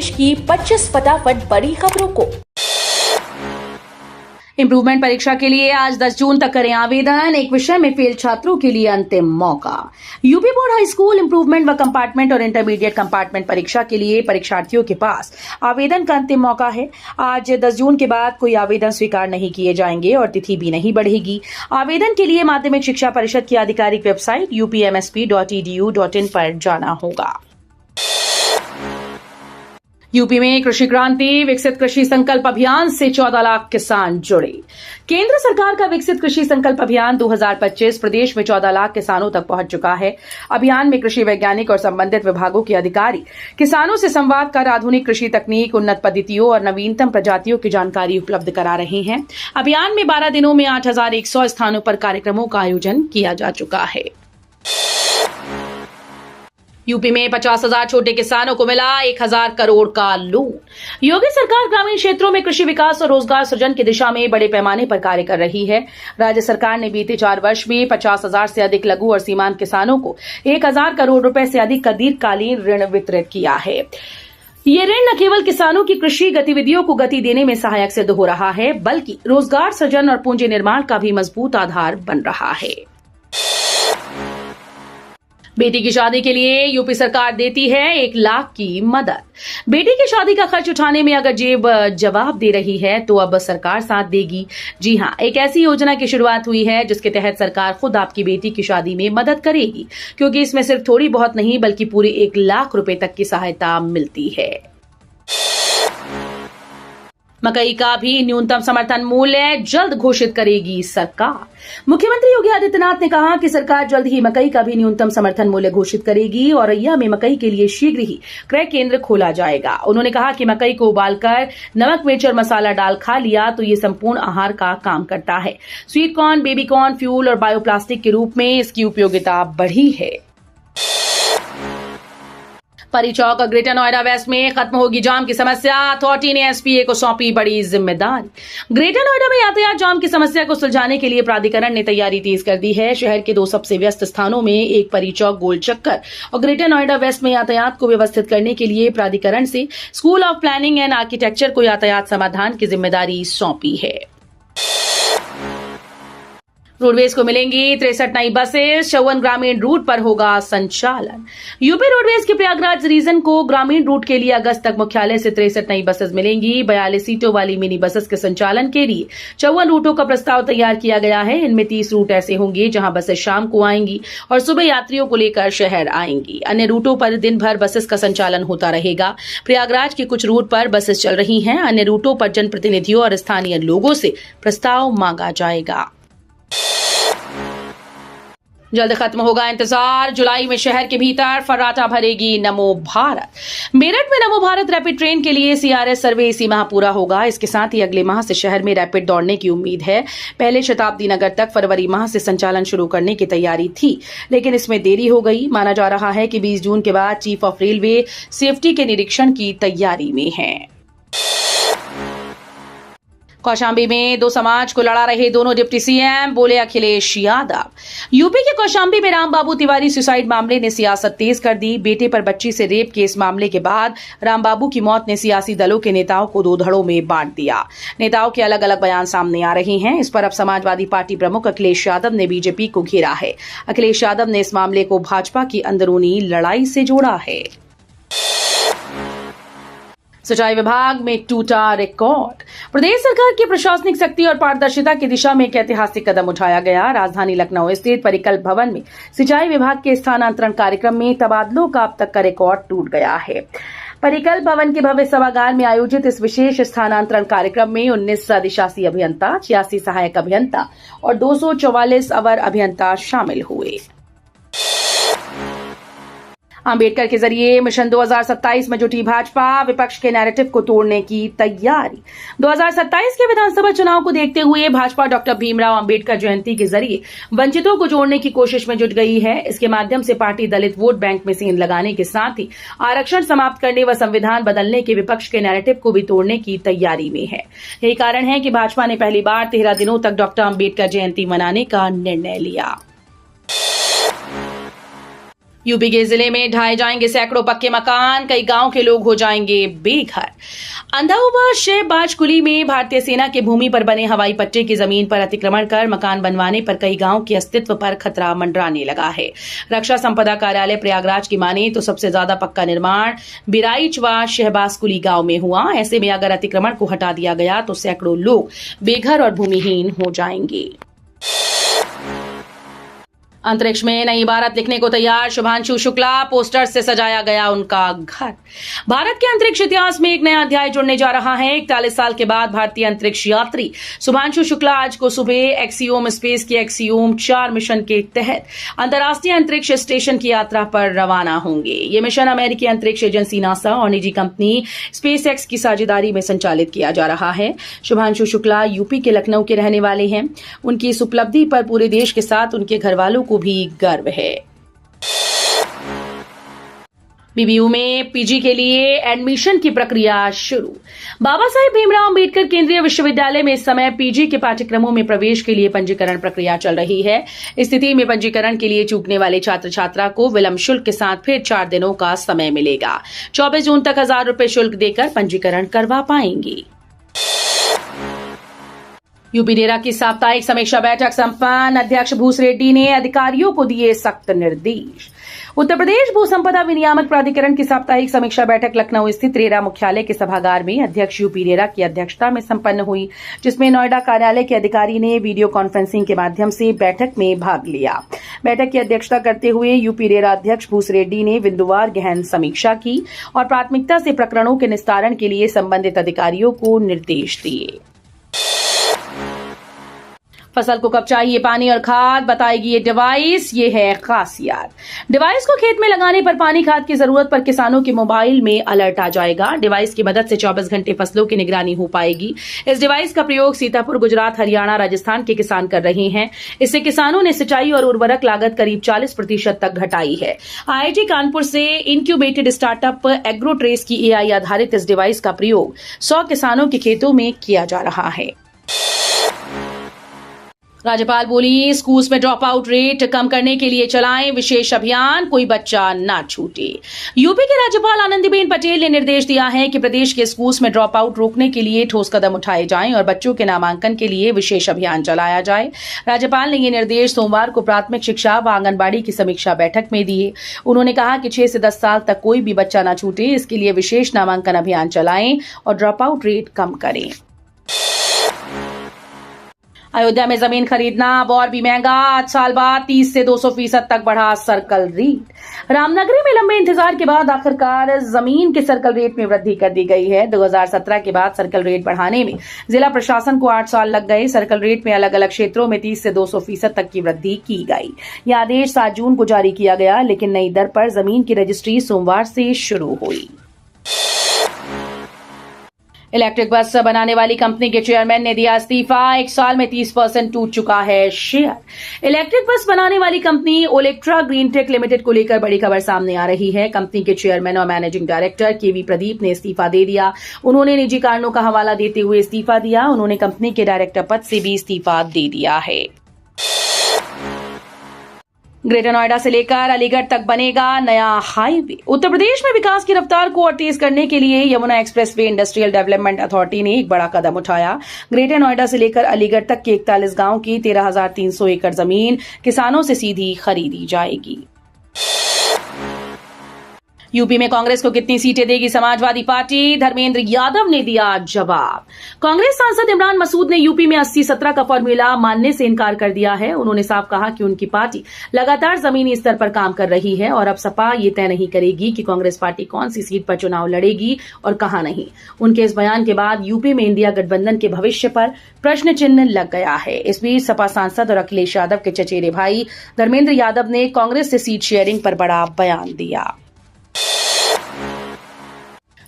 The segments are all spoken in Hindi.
पेश की 25 फटाफट बड़ी खबरों को। इम्प्रूवमेंट परीक्षा के लिए आज 10 जून तक करें आवेदन। एक विषय में फेल छात्रों के लिए अंतिम मौका। UP board high school improvement व कंपार्टमेंट और इंटरमीडिएट कंपार्टमेंट परीक्षा के लिए परीक्षार्थियों के पास आवेदन का अंतिम मौका है। आज 10 जून के बाद कोई आवेदन स्वीकार नहीं किए जाएंगे और तिथि भी नहीं बढ़ेगी। आवेदन के लिए माध्यमिक शिक्षा परिषद की आधिकारिक वेबसाइट upmsp.edu.in पर जाना होगा। यूपी में कृषि क्रांति, विकसित कृषि संकल्प अभियान से 14 लाख किसान जुड़े। केंद्र सरकार का विकसित कृषि संकल्प अभियान 2025 प्रदेश में 14 लाख किसानों तक पहुंच चुका है। अभियान में कृषि वैज्ञानिक और संबंधित विभागों के अधिकारी किसानों से संवाद कर आधुनिक कृषि तकनीक, उन्नत पद्धतियों और नवीनतम प्रजातियों की जानकारी उपलब्ध करा रहे हैं। अभियान में 12 दिनों में 8,100 स्थानों पर कार्यक्रमों का आयोजन किया जा चुका है। यूपी में 50,000 छोटे किसानों को मिला 1,000 करोड़ का लोन। योगी सरकार ग्रामीण क्षेत्रों में कृषि विकास और रोजगार सृजन की दिशा में बड़े पैमाने पर कार्य कर रही है। राज्य सरकार ने बीते 4 वर्ष में 50,000 से अधिक लघु और सीमांत किसानों को 1,000 करोड़ रुपए से अधिक का दीर्घकालीन ऋण वितरित किया है। ये ऋण न केवल किसानों की कृषि गतिविधियों को गति देने में सहायक सिद्ध हो रहा है, बल्कि रोजगार सृजन और पूंजी निर्माण का भी मजबूत आधार बन रहा है। बेटी की शादी के लिए यूपी सरकार देती है 1 लाख की मदद। बेटी की शादी का खर्च उठाने में अगर जेब जवाब दे रही है तो अब सरकार साथ देगी। जी हां, एक ऐसी योजना की शुरुआत हुई है जिसके तहत सरकार खुद आपकी बेटी की शादी में मदद करेगी, क्योंकि इसमें सिर्फ थोड़ी बहुत नहीं बल्कि पूरे 1 लाख रुपए तक की सहायता मिलती है। मकई का भी न्यूनतम समर्थन मूल्य जल्द घोषित करेगी सरकार। मुख्यमंत्री योगी आदित्यनाथ ने कहा कि सरकार जल्द ही मकई का भी न्यूनतम समर्थन मूल्य घोषित करेगी और औरैया में मकई के लिए शीघ्र ही क्रय केंद्र खोला जाएगा। उन्होंने कहा कि मकई को उबालकर नमक, मिर्च और मसाला डाल खा लिया तो ये संपूर्ण आहार का काम करता है। Sweet corn, baby corn, fuel और बायोप्लास्टिक के रूप में इसकी उपयोगिता बढ़ी है। परी चौक और ग्रेटर नोएडा वेस्ट में खत्म होगी जाम की समस्या। अथॉरिटी ने एसपीए को सौंपी बड़ी जिम्मेदारी। ग्रेटर नोएडा में यातायात जाम की समस्या को सुलझाने के लिए प्राधिकरण ने तैयारी तेज कर दी है। शहर के 2 सबसे व्यस्त स्थानों में एक परी चौक, गोल चक्कर और ग्रेटर नोएडा वेस्ट में यातायात को व्यवस्थित करने के लिए प्राधिकरण से school of planning and architecture को यातायात समाधान की जिम्मेदारी सौंपी है। रोडवेज को मिलेंगी 63 नई बसेस। 54 ग्रामीण रूट पर होगा संचालन। यूपी रोडवेज के प्रयागराज रीजन को ग्रामीण रूट के लिए अगस्त तक मुख्यालय से 63 नई बसेस मिलेंगी। 42 सीटों वाली मिनी बसेस के संचालन के लिए 54 रूटों का प्रस्ताव तैयार किया गया है। इनमें 30 रूट ऐसे होंगे जहां बसेस शाम को आएंगी और सुबह यात्रियों को लेकर शहर आएंगी। अन्य रूटों पर दिन भर बसेस का संचालन होता रहेगा। प्रयागराज के कुछ रूट पर बसेस चल रही हैं। अन्य रूटों पर जनप्रतिनिधियों और स्थानीय लोगों से प्रस्ताव मांगा जाएगा। जल्द खत्म होगा इंतजार। जुलाई में शहर के भीतर फर्राटा भरेगी नमो भारत। मेरठ में नमो भारत रैपिड ट्रेन के लिए सीआरएस सर्वे इसी माह पूरा होगा। इसके साथ ही अगले माह से शहर में रैपिड दौड़ने की उम्मीद है। पहले शताब्दी नगर तक फरवरी माह से संचालन शुरू करने की तैयारी थी, लेकिन इसमें देरी हो गई। माना जा रहा है कि 20 जून के बाद चीफ ऑफ रेलवे सेफ्टी के निरीक्षण की तैयारी में है। कौशाम्बी में 2 समाज को लड़ा रहे दोनों डिप्टी सीएम, बोले अखिलेश यादव। यूपी के कौशाम्बी में रामबाबू तिवारी सुसाइड मामले ने सियासत तेज कर दी। बेटे पर बच्ची से रेप केस मामले के बाद रामबाबू की मौत ने सियासी दलों के नेताओं को 2 धड़ों में बांट दिया। नेताओं के अलग अलग बयान सामने आ रहे हैं। इस पर अब समाजवादी पार्टी प्रमुख अखिलेश यादव ने बीजेपी को घेरा है। अखिलेश यादव ने इस मामले को भाजपा की अंदरूनी लड़ाई से जोड़ा है। सिंचाई विभाग में टूटा रिकॉर्ड। प्रदेश सरकार की प्रशासनिक शक्ति और पारदर्शिता की दिशा में एक ऐतिहासिक कदम उठाया गया। राजधानी लखनऊ स्थित परिकल्प भवन में सिंचाई विभाग के स्थानांतरण कार्यक्रम में तबादलों का अब तक का रिकॉर्ड टूट गया है। परिकल्प भवन के भव्य सभागार में आयोजित इस विशेष स्थानांतरण कार्यक्रम में 19 अधिशासी अभियंता, 86 सहायक अभियंता और 244 अवर अभियंता शामिल हुए। अंबेडकर के जरिए मिशन 2027 में जुटी भाजपा, विपक्ष के नैरेटिव को तोड़ने की तैयारी। 2027 के विधानसभा चुनाव को देखते हुए भाजपा डॉक्टर भीमराव अंबेडकर जयंती के जरिए वंचितों को जोड़ने की कोशिश में जुट गई है। इसके माध्यम से पार्टी दलित वोट बैंक में सेंध लगाने के साथ ही आरक्षण समाप्त करने व संविधान बदलने के विपक्ष के नैरेटिव को भी तोड़ने की तैयारी में है। यही कारण है कि भाजपा ने पहली बार 13 दिनों तक डॉक्टर अंबेडकर जयंती मनाने का निर्णय लिया। यूपी के जिले में ढाए जाएंगे सैकड़ों पक्के मकान, कई गांव के लोग हो जाएंगे बेघर। अंधावा शहबाज कुली में भारतीय सेना के भूमि पर बने हवाई पट्टे की जमीन पर अतिक्रमण कर मकान बनवाने पर कई गांव के अस्तित्व पर खतरा मंडराने लगा है। रक्षा संपदा कार्यालय प्रयागराज की माने तो सबसे ज्यादा पक्का निर्माण बिराइच व शहबाज कुली गांव में हुआ। ऐसे में अगर अतिक्रमण को हटा दिया गया तो सैकड़ों लोग बेघर और भूमिहीन हो जाएंगे। अंतरिक्ष में नई भारत लिखने को तैयार शुभांशु शुक्ला, पोस्टर से सजाया गया उनका घर। भारत के अंतरिक्ष इतिहास में एक नया अध्याय जुड़ने जा रहा है। 41 साल के बाद भारतीय अंतरिक्ष यात्री शुभांशु शुक्ला आज को सुबह एक्सियोम स्पेस के एक्सियोम 4 मिशन के तहत अंतर्राष्ट्रीय अंतरिक्ष स्टेशन की यात्रा पर रवाना होंगे। ये मिशन अमेरिकी अंतरिक्ष एजेंसी नासा और निजी कंपनी स्पेस एक्स की साझेदारी में संचालित किया जा रहा है। शुभांशु शुक्ला यूपी के लखनऊ के रहने वाले हैं। उनकी इस उपलब्धि पर पूरे देश के साथ उनके घर वालों को भी गर्व है। बीबीयू में पीजी के लिए एडमिशन की प्रक्रिया शुरू। बाबा साहेब भीमराव अंबेडकर केंद्रीय विश्वविद्यालय में इस समय पीजी के पाठ्यक्रमों में प्रवेश के लिए पंजीकरण प्रक्रिया चल रही है। इस स्थिति में पंजीकरण के लिए चूकने वाले छात्र छात्रा को विलंब शुल्क के साथ फिर 4 दिनों का समय मिलेगा। 24 जून तक 1000 रुपए शुल्क देकर पंजीकरण करवा पाएंगे। यूपी रेरा की साप्ताहिक समीक्षा बैठक संपन्न। अध्यक्ष भूस रेड्डी ने अधिकारियों को दिए सख्त निर्देश। उत्तर प्रदेश भू संपदा विनियामक प्राधिकरण की साप्ताहिक समीक्षा बैठक लखनऊ स्थित रेरा मुख्यालय के सभागार में अध्यक्ष यूपी रेरा की अध्यक्षता में संपन्न हुई, जिसमें नोएडा कार्यालय के अधिकारी ने वीडियो कॉन्फ्रेंसिंग के माध्यम से बैठक में भाग लिया। बैठक की अध्यक्षता करते हुए यूपी रेरा अध्यक्ष भूस रेड्डी ने बिंदुवार गहन समीक्षा की और प्राथमिकता से प्रकरणों के निस्तारण के लिए संबंधित अधिकारियों को निर्देश दिए। फसल को कब चाहिए पानी और खाद बताएगी ये डिवाइस, ये है खासियत। डिवाइस को खेत में लगाने पर पानी खाद की जरूरत पर किसानों के मोबाइल में अलर्ट आ जाएगा। डिवाइस की मदद से 24 घंटे फसलों की निगरानी हो पाएगी। इस डिवाइस का प्रयोग सीतापुर, गुजरात, हरियाणा, राजस्थान के किसान कर रहे हैं। इससे किसानों ने सिंचाई और उर्वरक लागत करीब 40% तक घटाई है। IIT कानपुर से इनक्यूबेटेड स्टार्टअप एग्रोट्रेस की AI आधारित इस डिवाइस का प्रयोग 100 किसानों के खेतों में किया जा रहा है। राज्यपाल बोली, स्कूल्स में ड्रॉप आउट रेट कम करने के लिए चलाएं विशेष अभियान, कोई बच्चा ना छूटे। यूपी के राज्यपाल आनंदीबेन पटेल ने निर्देश दिया है कि प्रदेश के स्कूल्स में ड्रॉप आउट रोकने के लिए ठोस कदम उठाए जाएं और बच्चों के नामांकन के लिए विशेष अभियान चलाया जाए। राज्यपाल ने ये निर्देश सोमवार को प्राथमिक शिक्षा व आंगनबाड़ी की समीक्षा बैठक में दिए। उन्होंने कहा कि 6 से 10 साल तक कोई भी बच्चा न छूटे, इसके लिए विशेष नामांकन अभियान चलाएं और ड्रॉप आउट रेट कम करें। अयोध्या में जमीन खरीदना अब और भी महंगा। 8 साल बाद 30 से 200% तक बढ़ा सर्कल रेट। रामनगरी में लंबे इंतजार के बाद आखिरकार जमीन के सर्कल रेट में वृद्धि कर दी गई है। 2017 के बाद सर्कल रेट बढ़ाने में जिला प्रशासन को 8 साल लग गए। सर्कल रेट में अलग अलग क्षेत्रों में 30 से 200% तक की वृद्धि की गई। यह आदेश 7 जून को जारी किया गया, लेकिन नई दर पर जमीन की रजिस्ट्री सोमवार से शुरू हुई। इलेक्ट्रिक बस बनाने वाली कंपनी के चेयरमैन ने दिया इस्तीफा। 1 साल में 30% टूट चुका है शेयर। इलेक्ट्रिक बस बनाने वाली कंपनी ओलेक्ट्रा ग्रीनटेक लिमिटेड को लेकर बड़ी खबर सामने आ रही है। कंपनी के चेयरमैन और मैनेजिंग डायरेक्टर केवी प्रदीप ने इस्तीफा दे दिया। उन्होंने निजी कारणों का हवाला देते हुए इस्तीफा दिया। उन्होंने कंपनी के डायरेक्टर पद से भी इस्तीफा दे दिया है। ग्रेटर नोएडा से लेकर अलीगढ़ तक बनेगा नया हाईवे। उत्तर प्रदेश में विकास की रफ्तार को और तेज करने के लिए Yamuna expressway industrial development authority ने एक बड़ा कदम उठाया। ग्रेटर नोएडा से लेकर अलीगढ़ तक के 41 गांव की 13,300 एकड़ जमीन किसानों से सीधी खरीदी जाएगी। यूपी में कांग्रेस को कितनी सीटें देगी समाजवादी पार्टी, धर्मेंद्र यादव ने दिया जवाब। कांग्रेस सांसद इमरान मसूद ने यूपी में 80-17 का फॉर्मूला मानने से इनकार कर दिया है। उन्होंने साफ कहा कि उनकी पार्टी लगातार जमीनी स्तर पर काम कर रही है और अब सपा ये तय नहीं करेगी कि कांग्रेस पार्टी कौन सी सीट पर चुनाव लड़ेगी और कहां नहीं। उनके इस बयान के बाद यूपी में इंडिया गठबंधन के भविष्य पर प्रश्न चिन्ह लग गया है। इस बीच सपा सांसद और अखिलेश यादव के चचेरे भाई धर्मेंद्र यादव ने कांग्रेस से सीट शेयरिंग पर बड़ा बयान दिया।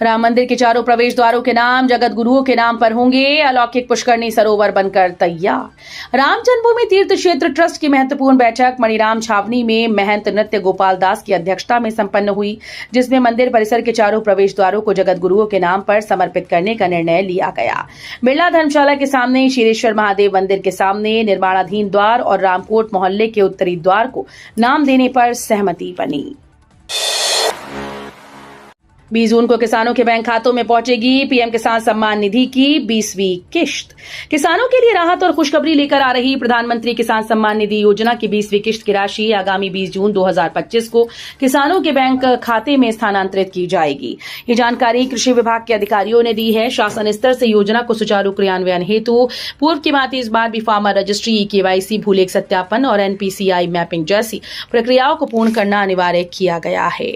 राम मंदिर के चारों प्रवेश द्वारों के नाम जगत गुरुओं के नाम पर होंगे। अलौकिक पुष्करणी सरोवर बनकर तैयार। राम जन्मभूमि तीर्थ क्षेत्र ट्रस्ट की महत्वपूर्ण बैठक मणिराम छावनी में महंत नृत्य गोपाल दास की अध्यक्षता में संपन्न हुई, जिसमें मंदिर परिसर के चारों प्रवेश द्वारों को जगत गुरुओं के नाम पर समर्पित करने का निर्णय लिया गया। बिरला धर्मशाला के सामने, क्षीरेश्वर महादेव मंदिर के सामने निर्माणाधीन द्वार और रामकोट मोहल्ले के उत्तरी द्वार को नाम देने पर सहमति बनी। 20 जून को किसानों के बैंक खातों में पहुंचेगी पीएम किसान सम्मान निधि की 20वीं किश्त। किसानों के लिए राहत और खुशखबरी लेकर आ रही प्रधानमंत्री किसान सम्मान निधि योजना की 20वीं किश्त की राशि आगामी 20 जून 2025 को किसानों के बैंक खाते में स्थानांतरित की जाएगी। ये जानकारी कृषि विभाग के अधिकारियों ने दी है। शासन स्तर से योजना को सुचारू क्रियान्वयन हेतु पूर्व की भांति इस बार भी फार्मर रजिस्ट्री, केवाईसी, भूलेख सत्यापन और एनपीसीआई मैपिंग जैसी प्रक्रियाओं को पूर्ण करना अनिवार्य किया गया है।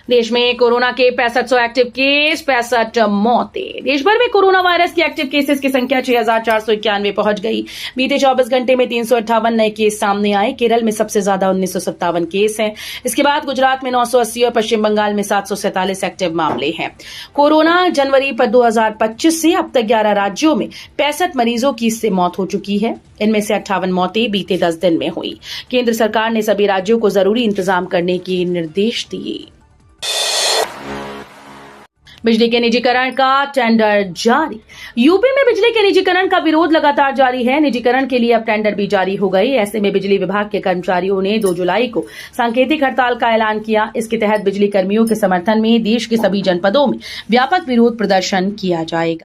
देश में कोरोना के 6500 एक्टिव केस, 65 मौतें। देश भर में कोरोना वायरस के एक्टिव केसेस की संख्या 6491 पहुंच गई। बीते 24 घंटे में 358 नए केस सामने आए। केरल में सबसे ज्यादा 1957 केस हैं। इसके बाद गुजरात में 980 और पश्चिम बंगाल में 747 एक्टिव मामले हैं। कोरोना जनवरी 2025 से अब तक 11 राज्यों में 65 मरीजों की इससे मौत हो चुकी है। इनमें से 58 मौतें बीते 10 दिन में हुई। केंद्र सरकार ने सभी राज्यों को जरूरी इंतजाम करने के निर्देश दिए। बिजली के निजीकरण का टेंडर जारी। यूपी में बिजली के निजीकरण का विरोध लगातार जारी है। निजीकरण के लिए अब टेंडर भी जारी हो गई। ऐसे में बिजली विभाग के कर्मचारियों ने 2 जुलाई को सांकेतिक हड़ताल का ऐलान किया। इसके तहत बिजली कर्मियों के समर्थन में देश के सभी जनपदों में व्यापक विरोध प्रदर्शन किया जाएगा।